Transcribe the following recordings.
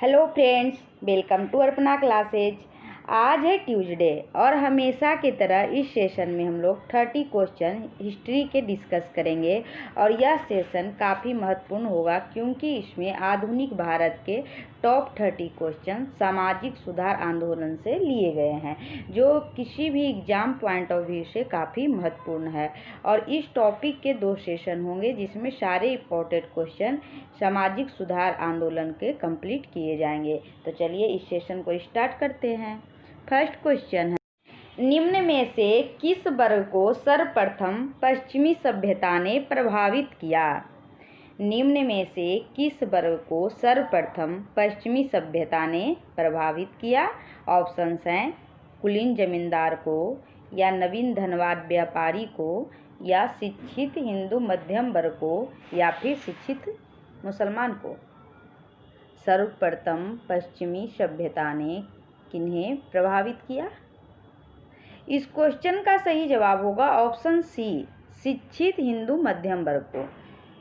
Hello friends, welcome to Arpana classes. आज है Tuesday और हमेशा की तरह इस सेशन में हम लोग 30 क्वेश्चन हिस्ट्री के डिस्कस करेंगे। और यह सेशन काफ़ी महत्वपूर्ण होगा क्योंकि इसमें आधुनिक भारत के टॉप 30 क्वेश्चन सामाजिक सुधार आंदोलन से लिए गए हैं, जो किसी भी एग्जाम पॉइंट ऑफ व्यू से काफ़ी महत्वपूर्ण है। और इस टॉपिक के 2 सेशन होंगे जिसमें सारे इम्पोर्टेंट क्वेश्चन सामाजिक सुधार आंदोलन के कंप्लीट किए जाएंगे। तो चलिए इस सेशन को स्टार्ट करते हैं। फर्स्ट क्वेश्चन है, निम्न में से किस वर्ग को सर्वप्रथम पश्चिमी सभ्यता ने प्रभावित किया? निम्न में से किस वर्ग को सर्वप्रथम पश्चिमी सभ्यता ने प्रभावित किया? ऑप्शंस हैं कुलीन जमींदार को, या नवीन धनवाद व्यापारी को, या शिक्षित हिंदू मध्यम वर्ग को, या फिर शिक्षित मुसलमान को। सर्वप्रथम पश्चिमी सभ्यता ने किन्हें प्रभावित किया? इस क्वेश्चन का सही जवाब होगा ऑप्शन सी, शिक्षित हिंदू मध्यम वर्ग को।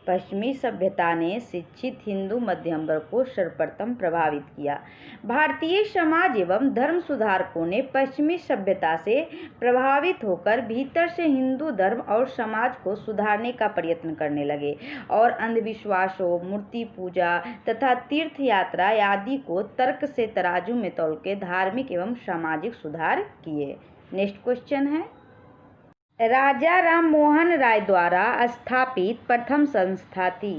पश्चिमी सभ्यता ने शिक्षित हिंदू मध्यम वर्ग को सर्वप्रथम प्रभावित किया। भारतीय समाज एवं धर्म सुधारकों ने पश्चिमी सभ्यता से प्रभावित होकर भीतर से हिंदू धर्म और समाज को सुधारने का प्रयत्न करने लगे और अंधविश्वासों, मूर्ति पूजा तथा तीर्थ यात्रा आदि को तर्क से तराजू में तौल के धार्मिक एवं सामाजिक सुधार किए। नेक्स्ट क्वेश्चन है, राजा राम मोहन राय द्वारा स्थापित प्रथम संस्था थी।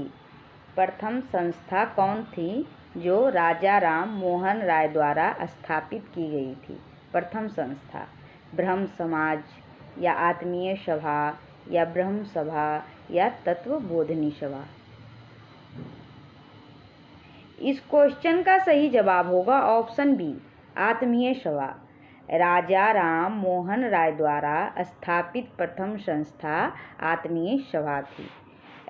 प्रथम संस्था कौन थी जो राजा राम मोहन राय द्वारा स्थापित की गई थी? प्रथम संस्था ब्रह्म समाज, या आत्मीय सभा, या ब्रह्म सभा, या तत्वबोधिनी सभा। इस क्वेश्चन का सही जवाब होगा ऑप्शन बी, आत्मीय सभा। राजा राम मोहन राय द्वारा स्थापित प्रथम संस्था आत्मीय सभा थी।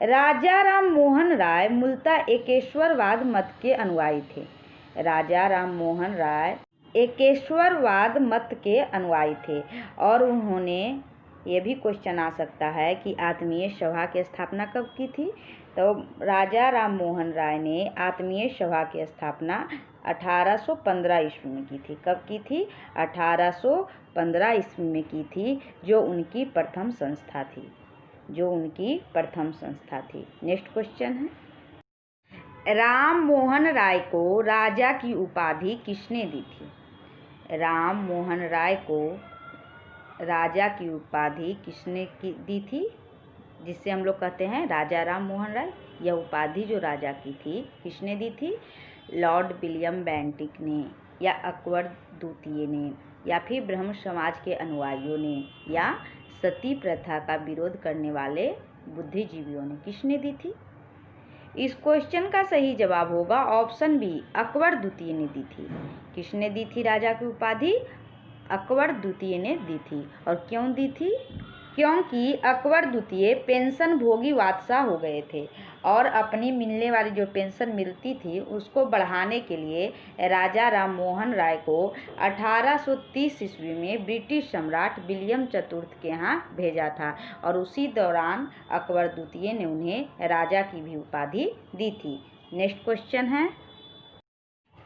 राजा राम मोहन राय मूलतः एकेश्वरवाद मत के अनुयायी थे। राजा राम मोहन राय एकेश्वरवाद मत के अनुयायी थे और उन्होंने, ये भी क्वेश्चन आ सकता है कि आत्मीय सभा की स्थापना कब की थी? तो राजा राम मोहन राय ने आत्मीय सभा की स्थापना 1815 ईस्वी में की थी। कब की थी? 1815 ईस्वी में की थी, जो उनकी प्रथम संस्था थी। नेक्स्ट क्वेश्चन है, राम मोहन राय को राजा की उपाधि किसने दी थी? राम मोहन राय को राजा की उपाधि किसने दी थी, जिससे हम लोग कहते हैं राजा राम मोहन राय? यह उपाधि जो राजा की थी किसने दी थी? लॉर्ड विलियम बेंटिक ने, या अकबर द्वितीय ने, या फिर ब्रह्म समाज के अनुयायियों ने, या सती प्रथा का विरोध करने वाले बुद्धिजीवियों ने? किसने दी थी? इस क्वेश्चन का सही जवाब होगा ऑप्शन बी, अकबर द्वितीय ने दी थी। किसने दी थी राजा की उपाधि? अकबर द्वितीय ने दी थी। और क्यों दी थी? क्योंकि अकबर द्वितीय पेंशन भोगी बादशाह हो गए थे और अपनी मिलने वाली जो पेंशन मिलती थी उसको बढ़ाने के लिए राजा राम मोहन राय को 1830 ईस्वी में ब्रिटिश सम्राट विलियम चतुर्थ के यहाँ भेजा था और उसी दौरान अकबर द्वितीय ने उन्हें राजा की भी उपाधि दी थी। नेक्स्ट क्वेश्चन है,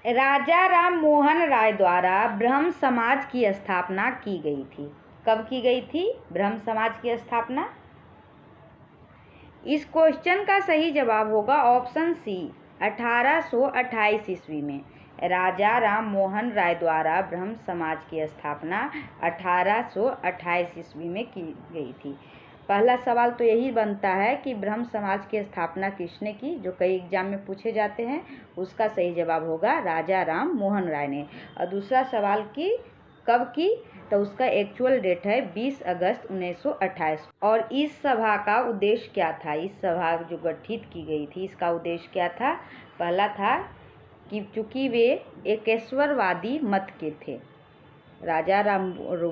राजा राम मोहन राय द्वारा ब्रह्म समाज की स्थापना की गई थी। कब की गई थी ब्रह्म समाज की स्थापना? इस क्वेश्चन का सही जवाब होगा ऑप्शन सी, 1828 ईस्वी में राजा राम मोहन राय द्वारा ब्रह्म समाज की स्थापना 1828 ईस्वी में की गई थी। पहला सवाल तो यही बनता है कि ब्रह्म समाज की स्थापना किसने की, जो कई एग्जाम में पूछे जाते हैं। उसका सही जवाब होगा राजा राम मोहन राय ने। और दूसरा सवाल की कब की, तो उसका एक्चुअल डेट है 20 अगस्त 1928। और इस सभा का उद्देश्य क्या था? इस सभा जो गठित की गई थी इसका उद्देश्य क्या था? पहला था कि चूंकि वे एकेश्वरवादी मत के थे, राजा राम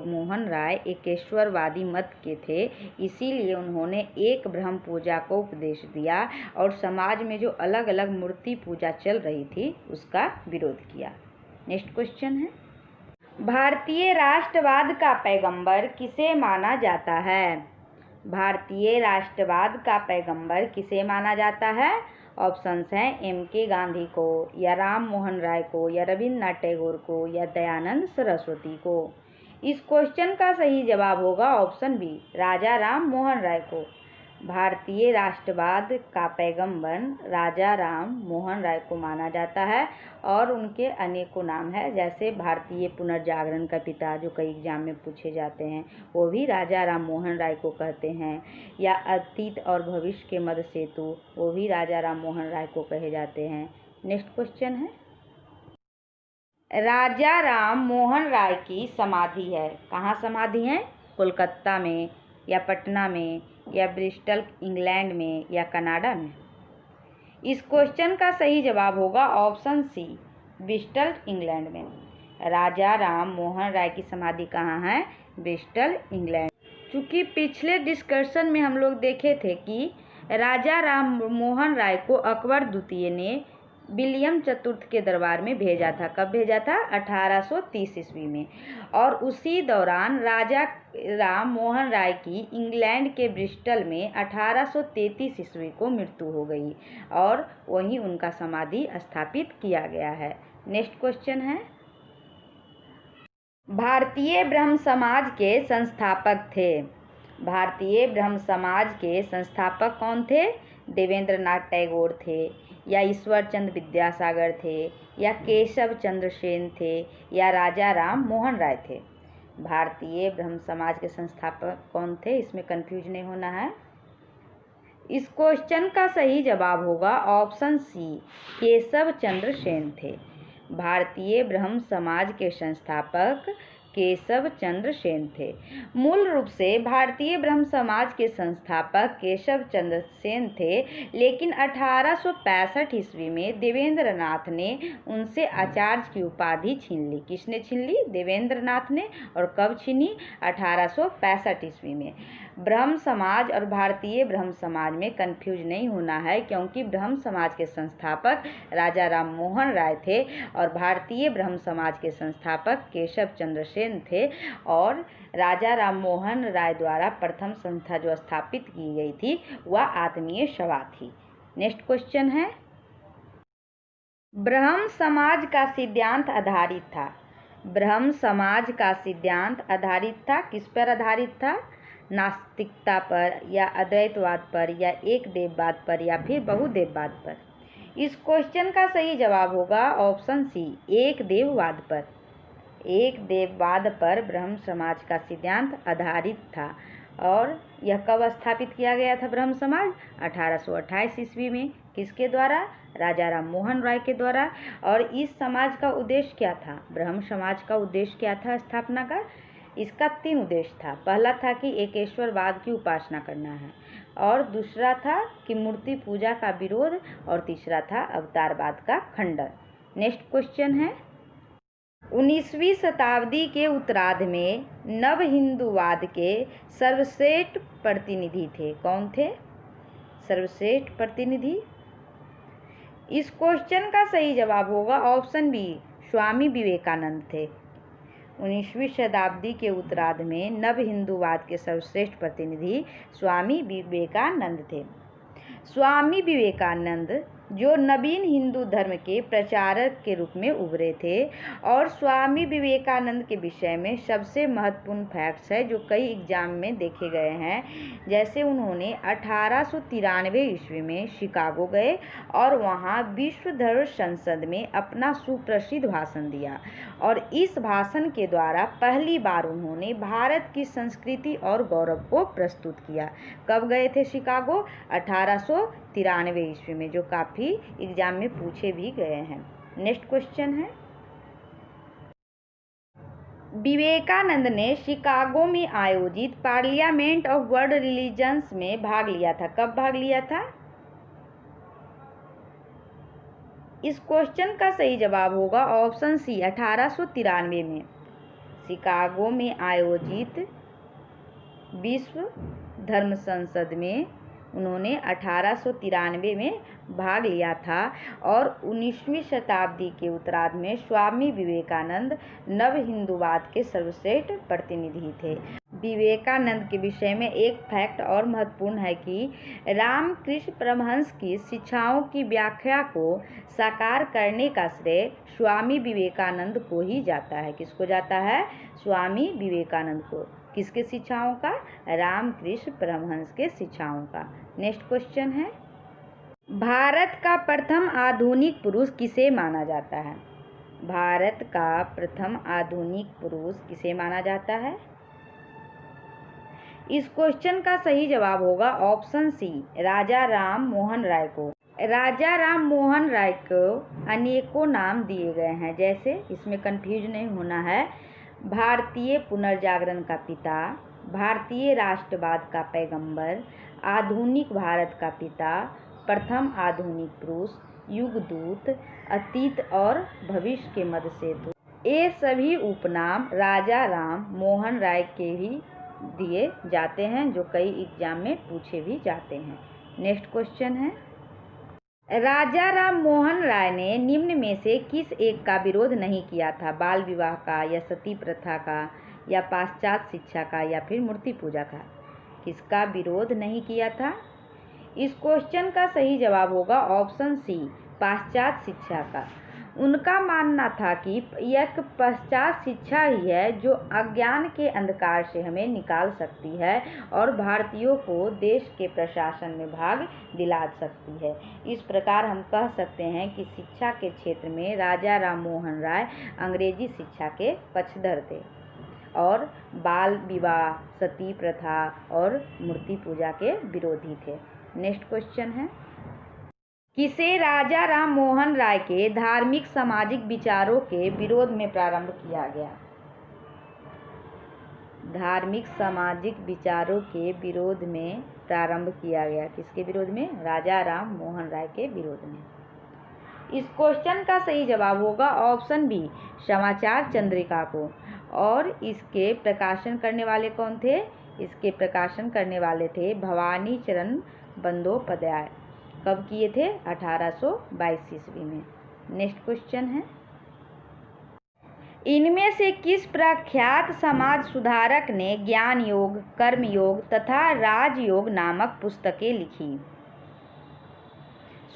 मोहन राय एकेश्वरवादी मत के थे, इसीलिए उन्होंने एक ब्रह्म पूजा को उपदेश दिया और समाज में जो अलग अलग मूर्ति पूजा चल रही थी उसका विरोध किया। नेक्स्ट क्वेश्चन है, भारतीय राष्ट्रवाद का पैगंबर किसे माना जाता है? भारतीय राष्ट्रवाद का पैगंबर किसे माना जाता है? ऑप्शंस हैं M.K. गांधी को, या राम मोहन राय को, या रविन्द्रनाथ टैगोर को, या दयानंद सरस्वती को। इस क्वेश्चन का सही जवाब होगा ऑप्शन बी, राजा राम मोहन राय को। भारतीय राष्ट्रवाद का पैगंबर राजा राम मोहन राय को माना जाता है और उनके अनेकों नाम है, जैसे भारतीय पुनर्जागरण का पिता जो कई एग्जाम में पूछे जाते हैं, वो भी राजा राम मोहन राय को कहते हैं, या अतीत और भविष्य के मध्य सेतु, वो भी राजा राम मोहन राय को कहे जाते हैं। नेक्स्ट क्वेश्चन है, राजा राम मोहन राय की समाधि है, कहाँ समाधि है? कोलकाता में, या पटना में, या ब्रिस्टल इंग्लैंड में, या कनाडा में। इस क्वेश्चन का सही जवाब होगा ऑप्शन सी, ब्रिस्टल इंग्लैंड में। राजा राम मोहन राय की समाधि कहाँ है? Bristol England. चूँकि पिछले डिस्कशन में हम लोग देखे थे कि राजा राम मोहन राय को अकबर द्वितीय ने विलियम चतुर्थ के दरबार में भेजा था। कब भेजा था? 1830 ईस्वी में। और उसी दौरान राजा राम मोहन राय की इंग्लैंड के ब्रिस्टल में 1833 ईस्वी को मृत्यु हो गई और वहीं उनका समाधि स्थापित किया गया है। नेक्स्ट क्वेश्चन है, भारतीय ब्रह्म समाज के संस्थापक थे। भारतीय ब्रह्म समाज के संस्थापक कौन थे? देवेंद्रनाथ टैगोर थे, या ईश्वर चंद्र विद्यासागर थे, या केशव चंद्र सेन थे, या राजा राम मोहन राय थे। भारतीय ब्रह्म समाज के संस्थापक कौन थे? इसमें कंफ्यूज नहीं होना है। इस क्वेश्चन का सही जवाब होगा ऑप्शन सी, केशव चंद्र सेन थे। भारतीय ब्रह्म समाज के संस्थापक केशव चंद्र सेन थे। मूल रूप से भारतीय ब्रह्म समाज के संस्थापक केशव चंद्र सेन थे, लेकिन 1865 ईस्वी में देवेंद्रनाथ ने उनसे आचार्य की उपाधि छीन ली। किसने छीन ली? देवेंद्रनाथ ने। और कब छीनी? 1865 ईस्वी में। ब्रह्म समाज और भारतीय ब्रह्म समाज में कंफ्यूज नहीं होना है, क्योंकि ब्रह्म समाज के संस्थापक राजा राम मोहन राय थे और भारतीय ब्रह्म समाज के संस्थापक केशव चंद्र सेन थे। और राजा राम मोहन राय द्वारा प्रथम संस्था जो स्थापित की गई थी वह आत्मीय सभा थी। नेक्स्ट क्वेश्चन है, ब्रह्म समाज का सिद्धांत आधारित था। ब्रह्म समाज का सिद्धांत आधारित था, किस पर आधारित था? नास्तिकता पर, या अद्वैतवाद पर, या एक देववाद पर, या फिर बहुदेववाद पर। इस क्वेश्चन का सही जवाब होगा ऑप्शन सी, एक देववाद पर। एक देववाद पर ब्रह्म समाज का सिद्धांत आधारित था। और यह कब स्थापित किया गया था ब्रह्म समाज? 1828 ईस्वी में। किसके द्वारा? राजा राम मोहन राय के द्वारा। और इस समाज का उद्देश्य क्या था? ब्रह्म समाज का उद्देश्य क्या था स्थापना का? इसका 3 उद्देश्य था। पहला था कि एकेश्वरवाद की उपासना करना है, और दूसरा था कि मूर्ति पूजा का विरोध, और तीसरा था अवतारवाद का खंडन। नेक्स्ट क्वेश्चन है, 19वीं शताब्दी के उत्तरार्ध में नव हिंदूवाद के सर्वश्रेष्ठ प्रतिनिधि थे। कौन थे सर्वश्रेष्ठ प्रतिनिधि? इस क्वेश्चन का सही जवाब होगा ऑप्शन बी, स्वामी विवेकानंद थे। 19वीं शताब्दी के उत्तरार्ध में नव हिंदूवाद के सर्वश्रेष्ठ प्रतिनिधि स्वामी विवेकानंद थे। स्वामी विवेकानंद जो नवीन हिंदू धर्म के प्रचारक के रूप में उभरे थे, और स्वामी विवेकानंद के विषय में सबसे महत्वपूर्ण फैक्ट्स है जो कई एग्जाम में देखे गए हैं। जैसे उन्होंने 1893 ईस्वी में शिकागो गए और वहां विश्व धर्म संसद में अपना सुप्रसिद्ध भाषण दिया, और इस भाषण के द्वारा पहली बार उन्होंने भारत की संस्कृति और गौरव को प्रस्तुत किया। कब गए थे शिकागो? 1893 ईस्वी में, जो काफ़ी एग्जाम में पूछे भी गए हैं। नेक्स्ट क्वेश्चन है, विवेकानंद ने शिकागो में आयोजित पार्लियामेंट ऑफ वर्ल्ड रिलीजन्स में भाग लिया था। कब भाग लिया था? इस क्वेश्चन का सही जवाब होगा ऑप्शन सी, 1893 में। शिकागो में आयोजित विश्व धर्म संसद में उन्होंने 1893 में भाग लिया था। और 19वीं शताब्दी के उत्तरार्ध में स्वामी विवेकानंद नव हिंदूवाद के सर्वश्रेष्ठ प्रतिनिधि थे। विवेकानंद के विषय में एक फैक्ट और महत्वपूर्ण है कि रामकृष्ण परमहंस की शिक्षाओं की व्याख्या को साकार करने का श्रेय स्वामी विवेकानंद को ही जाता है। किसको जाता है? स्वामी विवेकानंद को। किसके शिक्षाओं का? रामकृष्ण परमहंस के शिक्षाओं का। नेक्स्ट क्वेश्चन है, भारत का प्रथम आधुनिक पुरुष किसे माना जाता है? भारत का प्रथम आधुनिक पुरुष किसे माना जाता है? इस क्वेश्चन का सही जवाब होगा ऑप्शन सी, राजा राम मोहन राय को। राजा राम मोहन राय को अनेकों नाम दिए गए हैं, जैसे इसमें कंफ्यूज नहीं होना है, भारतीय पुनर्जागरण का पिता, भारतीय राष्ट्रवाद का पैगंबर, आधुनिक भारत का पिता, प्रथम आधुनिक पुरुष, युगदूत, अतीत और भविष्य के मध्य सेतु। ये सभी उपनाम राजा राम मोहन राय के ही दिए जाते हैं, जो कई एग्जाम में पूछे भी जाते हैं। नेक्स्ट क्वेश्चन है, राजा राम मोहन राय ने निम्न में से किस एक का विरोध नहीं किया था? बाल विवाह का, या सती प्रथा का, या पाश्चात्य शिक्षा का, या फिर मूर्ति पूजा का? किसका विरोध नहीं किया था? इस क्वेश्चन का सही जवाब होगा ऑप्शन सी, पाश्चात्य शिक्षा का। उनका मानना था कि यह पाश्चात्य शिक्षा ही है जो अज्ञान के अंधकार से हमें निकाल सकती है और भारतीयों को देश के प्रशासन में भाग दिला सकती है। इस प्रकार हम कह सकते हैं कि शिक्षा के क्षेत्र में राजा राम मोहन राय अंग्रेजी शिक्षा के पक्षधर थे और बाल विवाह, सती प्रथा और मूर्ति पूजा के विरोधी थे। नेक्स्ट क्वेश्चन है, किसे राजा राम मोहन राय के धार्मिक सामाजिक विचारों के विरोध में प्रारंभ किया गया? धार्मिक सामाजिक विचारों के विरोध में प्रारंभ किया गया। किसके विरोध में? राजा राम मोहन राय के विरोध में। इस क्वेश्चन का सही जवाब होगा ऑप्शन बी, समाचार चंद्रिका को। और इसके प्रकाशन करने वाले कौन थे? इसके प्रकाशन करने वाले थे भवानी चरण बंदोपाध्याय। कब किए थे? 1822 ईस्वी में। नेक्स्ट क्वेश्चन है, इनमें से किस प्रख्यात समाज सुधारक ने ज्ञान योग, कर्म योग तथा राजयोग नामक पुस्तकें लिखी?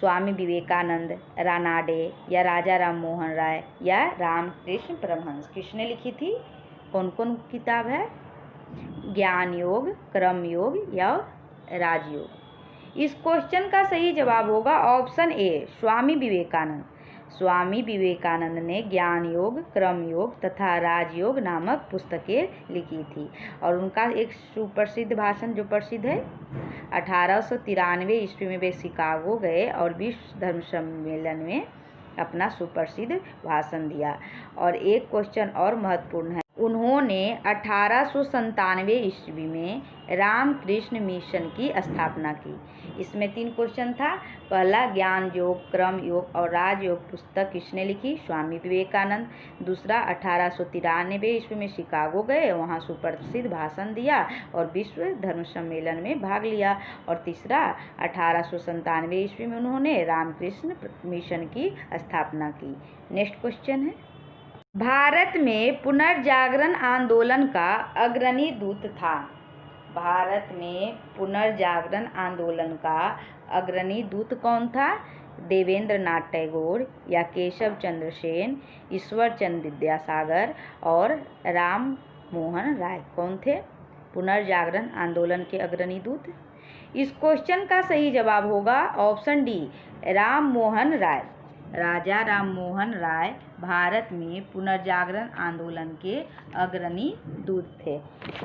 स्वामी विवेकानंद, रानाडे, या राजा राम मोहन राय, या रामकृष्ण परमहंस? किसने लिखी थी? कौन कौन किताब है? ज्ञान योग, कर्म योग या राजयोग। इस क्वेश्चन का सही जवाब होगा ऑप्शन ए, स्वामी विवेकानंद। स्वामी विवेकानंद ने ज्ञान योग, कर्म योग तथा राजयोग नामक पुस्तकें लिखी थी। और उनका एक सुप्रसिद्ध भाषण जो प्रसिद्ध है, 1893 ईस्वी में वे शिकागो गए और विश्व धर्म सम्मेलन में अपना सुप्रसिद्ध भाषण दिया। और एक क्वेश्चन और महत्वपूर्ण है, उन्होंने 1897 ईस्वी में रामकृष्ण मिशन की स्थापना की। इसमें 3 क्वेश्चन था। पहला, ज्ञान योग, कर्म योग और राजयोग पुस्तक किसने लिखी? स्वामी विवेकानंद। दूसरा, 1893 ईस्वी में शिकागो गए, वहाँ सुप्रसिद्ध भाषण दिया और विश्व धर्म सम्मेलन में भाग लिया। और तीसरा, 1897 ईस्वी में उन्होंने रामकृष्ण मिशन की स्थापना की। नेक्स्ट क्वेश्चन है, भारत में पुनर्जागरण आंदोलन का अग्रणी दूत था। भारत में पुनर्जागरण आंदोलन का अग्रणी दूत कौन था? देवेंद्र नाथ टैगोर, या केशव चंद्र सेन, ईश्वर चंद्र विद्यासागर और राम मोहन राय। कौन थे पुनर्जागरण आंदोलन के अग्रणी दूत? इस क्वेश्चन का सही जवाब होगा ऑप्शन डी, राम मोहन राय। राजा राम मोहन राय भारत में पुनर्जागरण आंदोलन के अग्रणी दूत थे।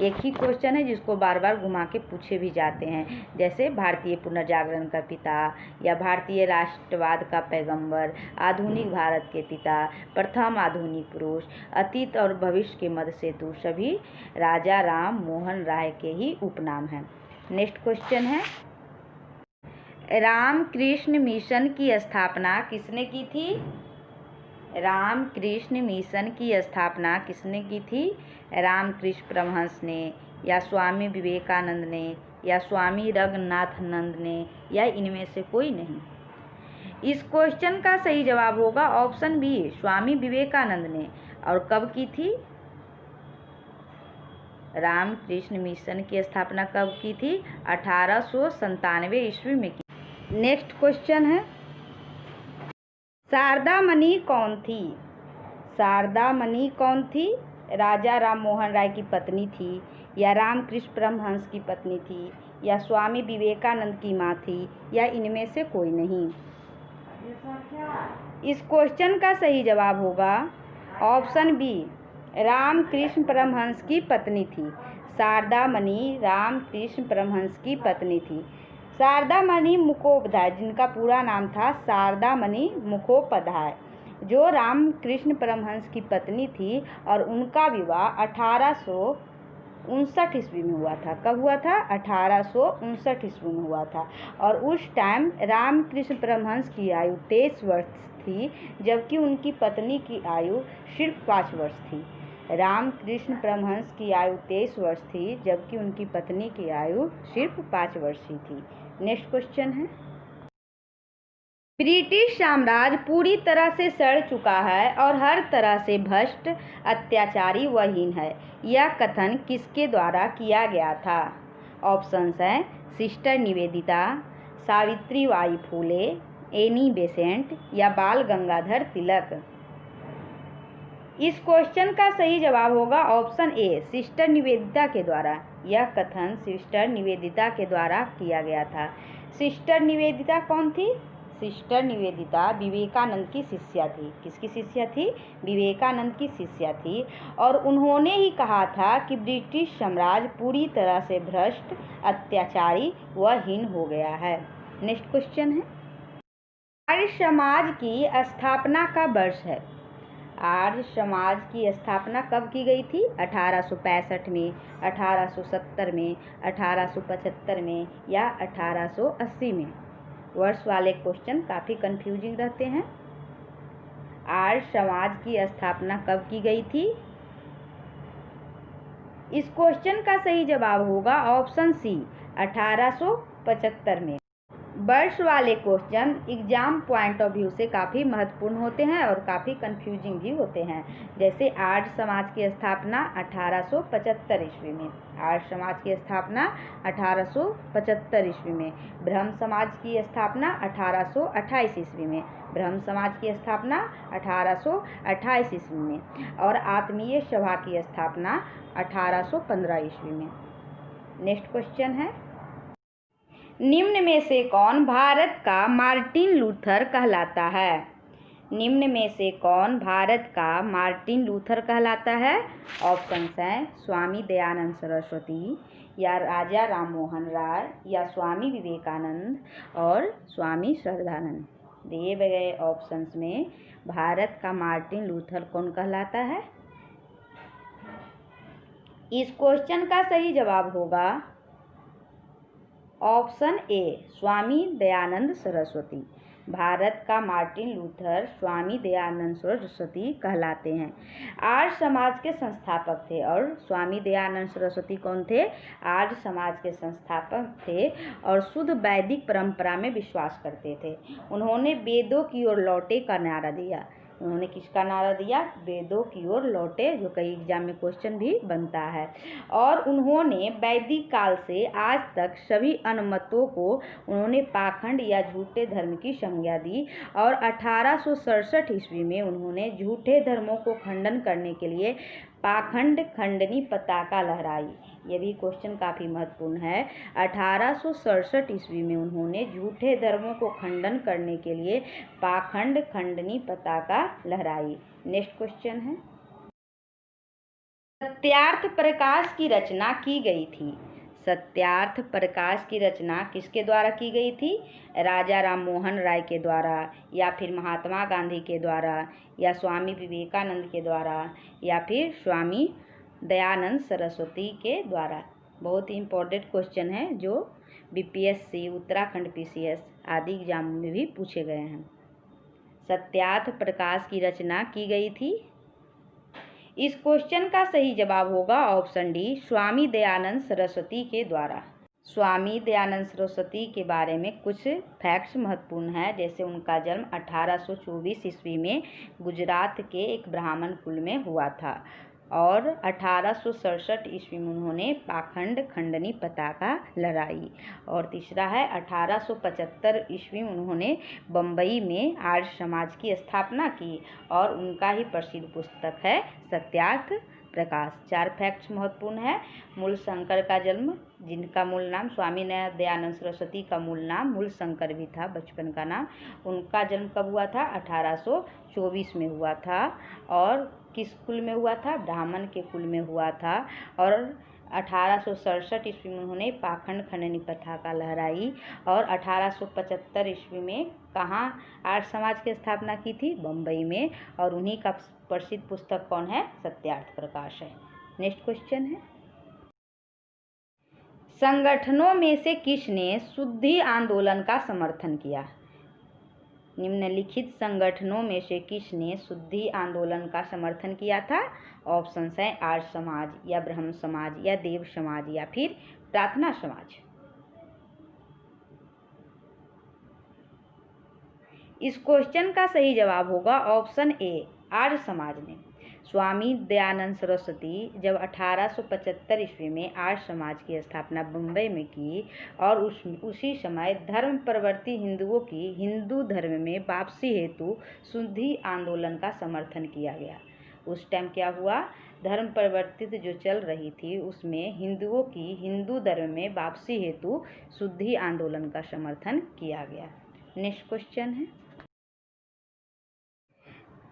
एक ही क्वेश्चन है जिसको बार बार घुमा के पूछे भी जाते हैं, जैसे भारतीय पुनर्जागरण का पिता, या भारतीय राष्ट्रवाद का पैगंबर, आधुनिक भारत के पिता, प्रथम आधुनिक पुरुष, अतीत और भविष्य के मध्य सेतु, सभी राजा राम मोहन राय के ही उपनाम हैं। नेक्स्ट क्वेश्चन है, रामकृष्ण मिशन की स्थापना किसने की थी? रामकृष्ण मिशन की स्थापना किसने की थी? रामकृष्ण परमहंस ने, या स्वामी विवेकानंद ने, या स्वामी रंगनाथानंद ने, या इनमें से कोई नहीं। इस क्वेश्चन का सही जवाब होगा ऑप्शन बी, स्वामी विवेकानंद ने। और कब की थी? रामकृष्ण मिशन की स्थापना कब की थी? 1897 ईस्वी में की। नेक्स्ट क्वेश्चन है, शारदा मणि कौन थी? शारदा मणि कौन थी? राजा राम मोहन राय की पत्नी थी, या रामकृष्ण परमहंस की पत्नी थी, या स्वामी विवेकानंद की माँ थी, या इनमें से कोई नहीं? इस क्वेश्चन का सही जवाब होगा ऑप्शन बी, रामकृष्ण परमहंस की पत्नी थी। शारदा मणि रामकृष्ण परमहंस की पत्नी थी। शारदा मणि मुखोपाध्याय, जिनका पूरा नाम था शारदा मणि मुखोपाध्याय, जो रामकृष्ण परमहंस की पत्नी थी, और उनका विवाह 1859 ईस्वी में हुआ था। कब हुआ था? 1859 ईस्वी में हुआ था। और उस टाइम रामकृष्ण परमहंस की आयु 23 वर्ष थी, जबकि उनकी पत्नी की आयु सिर्फ 5 वर्ष थी। रामकृष्ण परमहंस की आयु 23 वर्ष थी, जबकि उनकी पत्नी की आयु सिर्फ 5 वर्ष ही थी। नेक्स्ट क्वेश्चन है, ब्रिटिश साम्राज्य पूरी तरह से सड़ चुका है और हर तरह से भ्रष्ट, अत्याचारी व हीन है। यह कथन किसके द्वारा किया गया था? ऑप्शंस हैं sister Nivedita, Savitribai Phule, Annie Besant, या बाल गंगाधर तिलक। इस क्वेश्चन का सही जवाब होगा ऑप्शन ए, सिस्टर निवेदिता के द्वारा। यह कथन सिस्टर निवेदिता के द्वारा किया गया था। सिस्टर निवेदिता कौन थी? सिस्टर निवेदिता विवेकानंद की शिष्या थी। किसकी शिष्या थी? विवेकानंद की शिष्या थी। और उन्होंने ही कहा था कि ब्रिटिश साम्राज्य पूरी तरह से भ्रष्ट, अत्याचारी व हीन हो गया है। नेक्स्ट क्वेश्चन है, आर्य समाज की स्थापना का वर्ष है। आर्य समाज की स्थापना कब की गई थी? 1865 में, 1870 में, 1875 में, या 1880 में? वर्ष वाले क्वेश्चन काफ़ी कंफ्यूजिंग रहते हैं। आर्य समाज की स्थापना कब की गई थी? इस क्वेश्चन का सही जवाब होगा ऑप्शन सी, 1875 में। वर्ष वाले question exam point of view से काफ़ी महत्वपूर्ण होते हैं और काफ़ी कंफ्यूजिंग भी होते हैं। जैसे आर्य समाज की स्थापना 1875 ईस्वी में, आर्य समाज की स्थापना 1875 ईस्वी में, ब्रह्म समाज की स्थापना 1828 ईस्वी में, ब्रह्म समाज की स्थापना 1828 ईस्वी में, और आत्मीय सभा की स्थापना 1815 ईस्वी में। नेक्स्ट क्वेश्चन है, निम्न में से कौन भारत का मार्टिन लूथर कहलाता है? निम्न में से कौन भारत का मार्टिन लूथर कहलाता है? ऑप्शंस हैं स्वामी दयानंद सरस्वती, या राजा राम मोहन राय, या स्वामी विवेकानंद, और स्वामी श्रद्धानंद। दिए गए ऑप्शंस में भारत का मार्टिन लूथर कौन कहलाता है? इस क्वेश्चन का सही जवाब होगा ऑप्शन ए, स्वामी दयानंद सरस्वती। भारत का मार्टिन लूथर स्वामी दयानंद सरस्वती कहलाते हैं। आर्य समाज के संस्थापक थे। और स्वामी दयानंद सरस्वती कौन थे? आर्य समाज के संस्थापक थे और शुद्ध वैदिक परंपरा में विश्वास करते थे। उन्होंने वेदों की ओर लौटे का नारा दिया। उन्होंने किसका नारा दिया? वेदों की ओर लौटे, जो कई एग्जाम में क्वेश्चन भी बनता है। और उन्होंने वैदिक काल से आज तक सभी अनुमतों को उन्होंने पाखंड या झूठे धर्म की संज्ञा दी। और 1867 ईस्वी में उन्होंने झूठे धर्मों को खंडन करने के लिए पाखंड खंडनी पताका लहराई। ये भी क्वेश्चन काफ़ी महत्वपूर्ण है। 1867 ईस्वी में उन्होंने झूठे धर्मों को खंडन करने के लिए पाखंड खंडनी पताका लहराई। नेक्स्ट क्वेश्चन है, सत्यार्थ प्रकाश की रचना की गई थी। सत्यार्थ प्रकाश की रचना किसके द्वारा की गई थी? राजा राम मोहन राय के द्वारा, या फिर महात्मा गांधी के द्वारा, या स्वामी विवेकानंद के द्वारा, या फिर स्वामी दयानंद सरस्वती के द्वारा। बहुत ही इम्पोर्टेंट क्वेश्चन है जो बीपीएससी, उत्तराखंड पीसीएस आदि एग्जाम में भी पूछे गए हैं। सत्यार्थ प्रकाश की रचना की गई थी। इस क्वेश्चन का सही जवाब होगा ऑप्शन डी, स्वामी दयानंद सरस्वती के द्वारा। स्वामी दयानंद सरस्वती के बारे में कुछ फैक्ट्स महत्वपूर्ण हैं। जैसे उनका जन्म 1824 ईस्वी में गुजरात के एक ब्राह्मण कुल में हुआ था। और 1867 ईस्वी में उन्होंने पाखंड खंडनी पताका लहराई। और तीसरा है 1875 ईस्वी में उन्होंने बम्बई में आर्य समाज की स्थापना की और उनका ही प्रसिद्ध पुस्तक है सत्यार्थ प्रकाश। 4 फैक्ट्स महत्वपूर्ण है। मूल शंकर का जन्म, जिनका मूल नाम स्वामी दयानंद सरस्वती का मूल नाम मूल शंकर भी था, बचपन का नाम। उनका जन्म कब हुआ था? 1824 में हुआ था। और किस कुल में हुआ था? ब्राह्मण के कुल में हुआ था। और 1867 ईस्वी में उन्होंने पाखंड खंडनी पताका लहराई। और 1875 ईस्वी में कहाँ आर्य समाज की स्थापना की थी? बम्बई में। और उन्हीं का प्रसिद्ध पुस्तक कौन है? सत्यार्थ प्रकाश है। नेक्स्ट क्वेश्चन है, संगठनों में से किसने शुद्धि आंदोलन का समर्थन किया? निम्नलिखित संगठनों में से किसने शुद्धि आंदोलन का समर्थन किया था? ऑप्शन है आर्य समाज या ब्रह्म समाज या देव समाज या फिर प्रार्थना समाज। इस क्वेश्चन का सही जवाब होगा ऑप्शन ए, आर्य समाज ने। स्वामी दयानंद सरस्वती जब 1875 ईस्वी में आर्य समाज की स्थापना मुंबई में की और उसी समय धर्म प्रवर्ती हिंदुओं की हिंदू धर्म में वापसी हेतु शुद्धि आंदोलन का समर्थन किया गया। उस टाइम क्या हुआ? धर्म परिवर्तित जो चल रही थी उसमें हिंदुओं की हिंदू धर्म में वापसी हेतु शुद्धि आंदोलन का समर्थन किया गया। नेक्स्ट क्वेश्चन है,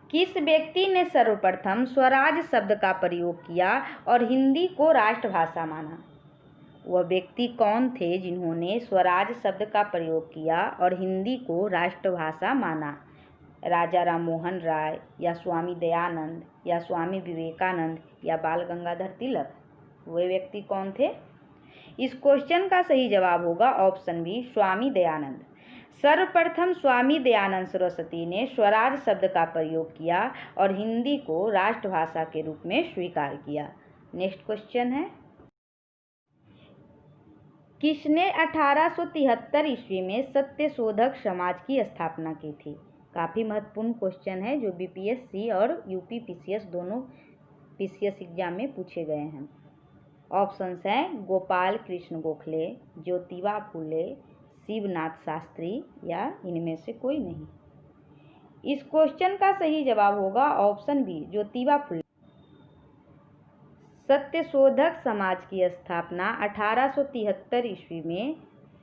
किस व्यक्ति ने सर्वप्रथम स्वराज शब्द का प्रयोग किया और हिंदी को राष्ट्रभाषा माना? वह व्यक्ति कौन थे जिन्होंने स्वराज शब्द का प्रयोग किया और हिंदी को राष्ट्रभाषा माना? राजा राम मोहन राय या स्वामी दयानंद या स्वामी विवेकानंद या बाल गंगाधर तिलक? वे व्यक्ति कौन थे? इस क्वेश्चन का सही जवाब होगा ऑप्शन बी, स्वामी दयानंद। सर्वप्रथम स्वामी दयानंद सरस्वती ने स्वराज शब्द का प्रयोग किया और हिंदी को राष्ट्रभाषा के रूप में स्वीकार किया। नेक्स्ट क्वेश्चन है, किसने 1873 ईस्वी में सत्यशोधक समाज की स्थापना की थी? काफ़ी महत्वपूर्ण क्वेश्चन है जो बीपीएससी और यूपी पीसीएस दोनों पीसीएस एग्जाम में पूछे गए हैं। ऑप्शंस हैं गोपाल कृष्ण गोखले, ज्योतिबा फुले, शिवनाथ शास्त्री या इनमें से कोई नहीं। इस क्वेश्चन का सही जवाब होगा ऑप्शन बी, ज्योतिबा फुले। सत्यशोधक समाज की स्थापना 1873 ईस्वी में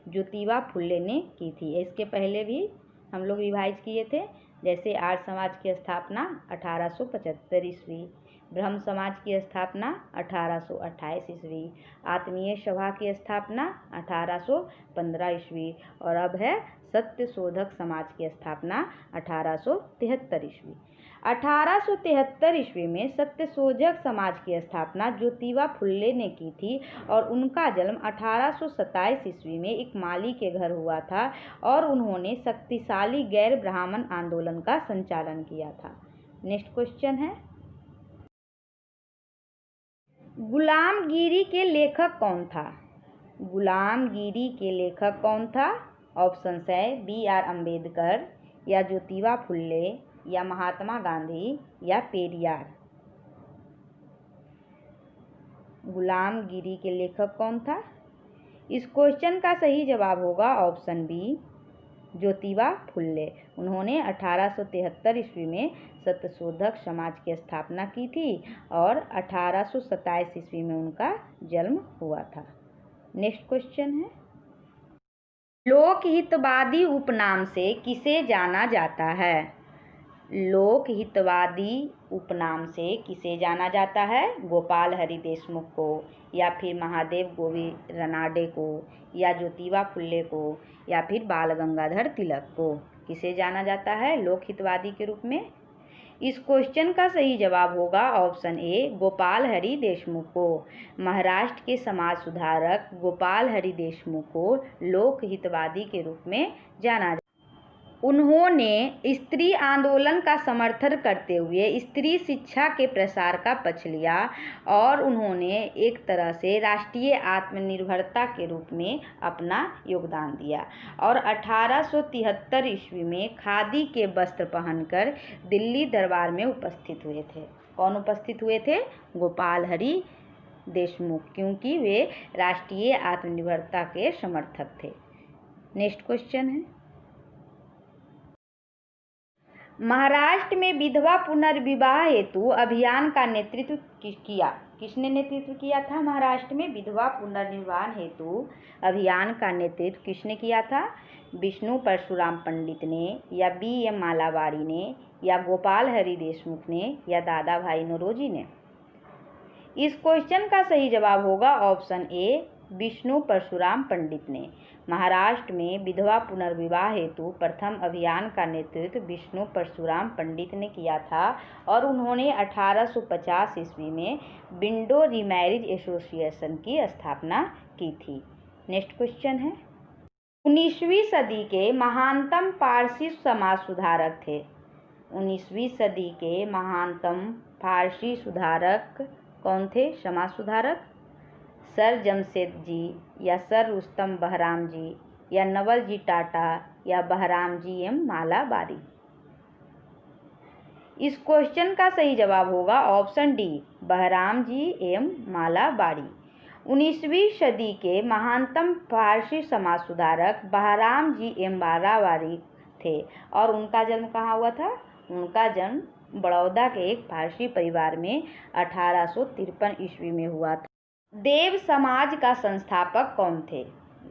ज्योतिबा फुले ने की थी। इसके पहले भी हम लोग रिवाइज किए थे, जैसे आर्य समाज की स्थापना 1875 ईस्वी, ब्रह्म समाज की स्थापना 1828 ईस्वी, आत्मीय सभा की स्थापना 1815 ईस्वी और अब है सत्यशोधक समाज की स्थापना 1873 ईस्वी। 1873 ईस्वी में सत्यशोधक समाज की स्थापना ज्योतिबा फुले ने की थी और उनका जन्म 1827 ईस्वी में एक माली के घर हुआ था और उन्होंने शक्तिशाली गैर ब्राह्मण आंदोलन का संचालन किया था। नेक्स्ट क्वेश्चन है, गुलामगिरी के लेखक कौन था? गुलामगिरी के लेखक कौन था? ऑप्शंस है B.R. अम्बेडकर या ज्योतिबा फुले या महात्मा गांधी या पेरियार। गुलामगिरी के लेखक कौन था? इस क्वेश्चन का सही जवाब होगा ऑप्शन बी, ज्योतिबा फुले। उन्होंने 1873 ईस्वी में सत्यशोधक समाज की स्थापना की थी और 1827 ईस्वी में उनका जन्म हुआ था। नेक्स्ट क्वेश्चन है, लोकहितवादी उपनाम से किसे जाना जाता है? लोकहितवादी उपनाम से किसे जाना जाता है? गोपाल हरि देशमुख को या फिर महादेव गोविंद रनाडे को या ज्योतिबा फुले को या फिर बाल गंगाधर तिलक को किसे जाना जाता है लोकहितवादी के रूप में? इस क्वेश्चन का सही जवाब होगा ऑप्शन ए, गोपाल हरि देशमुख को। महाराष्ट्र के समाज सुधारक गोपाल हरि देशमुख को लोकहितवादी के रूप में जाना जाता है। उन्होंने स्त्री आंदोलन का समर्थन करते हुए स्त्री शिक्षा के प्रसार का पक्ष लिया और उन्होंने एक तरह से राष्ट्रीय आत्मनिर्भरता के रूप में अपना योगदान दिया और 1873 ईस्वी में खादी के वस्त्र पहनकर दिल्ली दरबार में उपस्थित हुए थे। कौन उपस्थित हुए थे? गोपाल हरि देशमुख, क्योंकि वे राष्ट्रीय आत्मनिर्भरता के समर्थक थे। नेक्स्ट क्वेश्चन है, महाराष्ट्र में विधवा पुनर्विवाह हेतु अभियान का नेतृत्व किया? किसने नेतृत्व किया था? महाराष्ट्र में विधवा पुनर्विवाह हेतु अभियान का नेतृत्व किसने किया था? विष्णु परशुराम पंडित ने, या B.M. मालाबारी ने, या गोपाल हरि देशमुख ने, या दादा भाई नौरोजी ने? इस क्वेश्चन का सही जवाब होगा ऑप्शन ए, विष्णु परशुराम पंडित ने। महाराष्ट्र में विधवा पुनर्विवाह हेतु प्रथम अभियान का नेतृत्व विष्णु परशुराम पंडित ने किया था और उन्होंने 1850 ईस्वी में विंडो रीमैरिज एसोसिएशन की स्थापना की थी। नेक्स्ट क्वेश्चन है, 19वीं सदी के महानतम पारसी समाज सुधारक थे? 19वीं सदी के महानतम फारसी सुधारक कौन थे? समाज सुधारक सर जमशेद जी, या सर रुस्तम बहराम जी, या नवल जी टाटा, या बहराम जी एम मालाबारी? इस क्वेश्चन का सही जवाब होगा option D, Behram ji M Malabari. 19वीं सदी के महानतम फारसी समाज सुधारक बहराम जी एम मालाबारी थे और उनका जन्म कहाँ हुआ था? उनका जन्म बड़ौदा के एक फारसी परिवार में 1853 ईस्वी में हुआ था। देव समाज का संस्थापक कौन थे?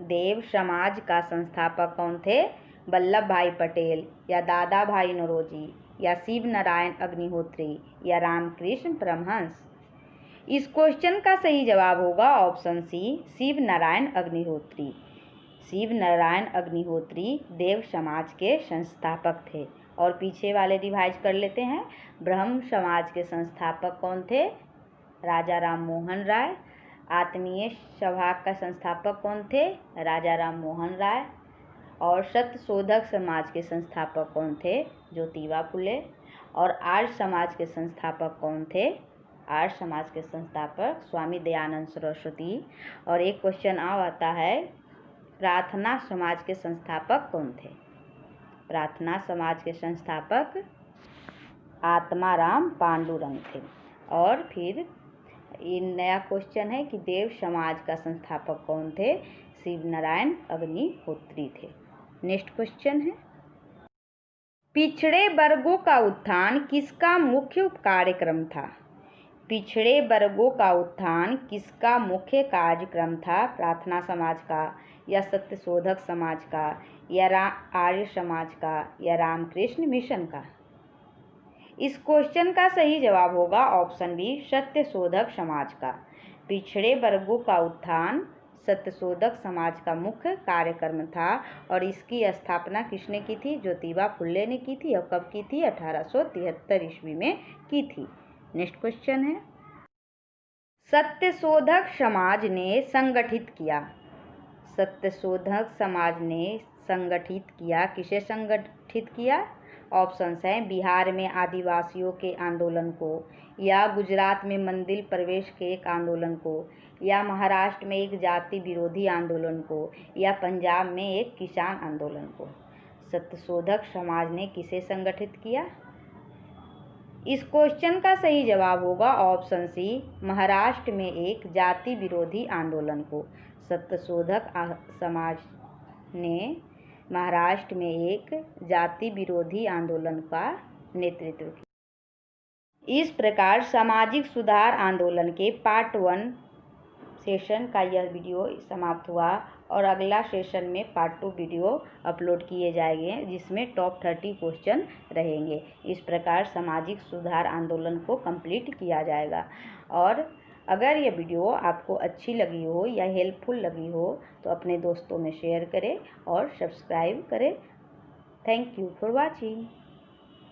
देव समाज का संस्थापक कौन थे? वल्लभ भाई पटेल, या दादा भाई नौरोजी, या शिव नारायण अग्निहोत्री, या रामकृष्ण परमहंस? इस क्वेश्चन का सही जवाब होगा ऑप्शन सी, शिव नारायण अग्निहोत्री। शिव नारायण अग्निहोत्री देव समाज के संस्थापक थे। और पीछे वाले रिवाइज कर लेते हैं। ब्रह्म समाज के संस्थापक कौन थे? राजा राम मोहन राय। आत्मीय सभा का संस्थापक कौन थे? राजा राम मोहन राय। और सत्यशोधक समाज के संस्थापक कौन थे? ज्योतिबा फुले। और आर्य समाज के संस्थापक कौन थे? आर्य समाज के संस्थापक स्वामी दयानंद सरस्वती। और एक क्वेश्चन और आता है, प्रार्थना समाज के संस्थापक कौन थे? प्रार्थना समाज के संस्थापक आत्माराम पांडुरंग थे। और फिर ये नया क्वेश्चन है कि देव समाज का संस्थापक कौन थे? शिव नारायण अग्निहोत्री थे। नेक्स्ट क्वेश्चन है, पिछड़े वर्गों का उत्थान किसका मुख्य कार्यक्रम था? पिछड़े वर्गों का उत्थान किसका मुख्य कार्यक्रम था? प्रार्थना समाज का, या सत्यशोधक समाज का, या आर्य समाज का, या रामकृष्ण मिशन का? इस क्वेश्चन का सही जवाब होगा ऑप्शन बी, सत्यशोधक समाज का। पिछड़े वर्गों का उत्थान सत्यशोधक समाज का मुख्य कार्यक्रम था और इसकी स्थापना किसने की थी? ज्योतिबा फुले ने की थी। और कब की थी? 1873 ईस्वी में की थी। नेक्स्ट क्वेश्चन है, सत्यशोधक समाज ने संगठित किया। सत्यशोधक समाज ने संगठित किया, किसे संगठित किया? ऑप्शंस हैं, बिहार में आदिवासियों के आंदोलन को, या गुजरात में मंदिर प्रवेश के एक आंदोलन को, या महाराष्ट्र में एक जाति विरोधी आंदोलन को, या पंजाब में एक किसान आंदोलन को। सत्यशोधक समाज ने किसे संगठित किया? इस क्वेश्चन का सही जवाब होगा ऑप्शन सी, महाराष्ट्र में एक जाति विरोधी आंदोलन को। सत्यशोधक समाज ने महाराष्ट्र में एक जाति विरोधी आंदोलन का नेतृत्व किया। इस प्रकार सामाजिक सुधार आंदोलन के पार्ट 1 सेशन का यह वीडियो समाप्त हुआ और अगला सेशन में पार्ट 2 वीडियो अपलोड किए जाएंगे जिसमें टॉप 30 क्वेश्चन रहेंगे। इस प्रकार सामाजिक सुधार आंदोलन को कंप्लीट किया जाएगा। और अगर यह वीडियो आपको अच्छी लगी हो या हेल्पफुल लगी हो तो अपने दोस्तों में शेयर करें और सब्सक्राइब करें। Thank you for watching.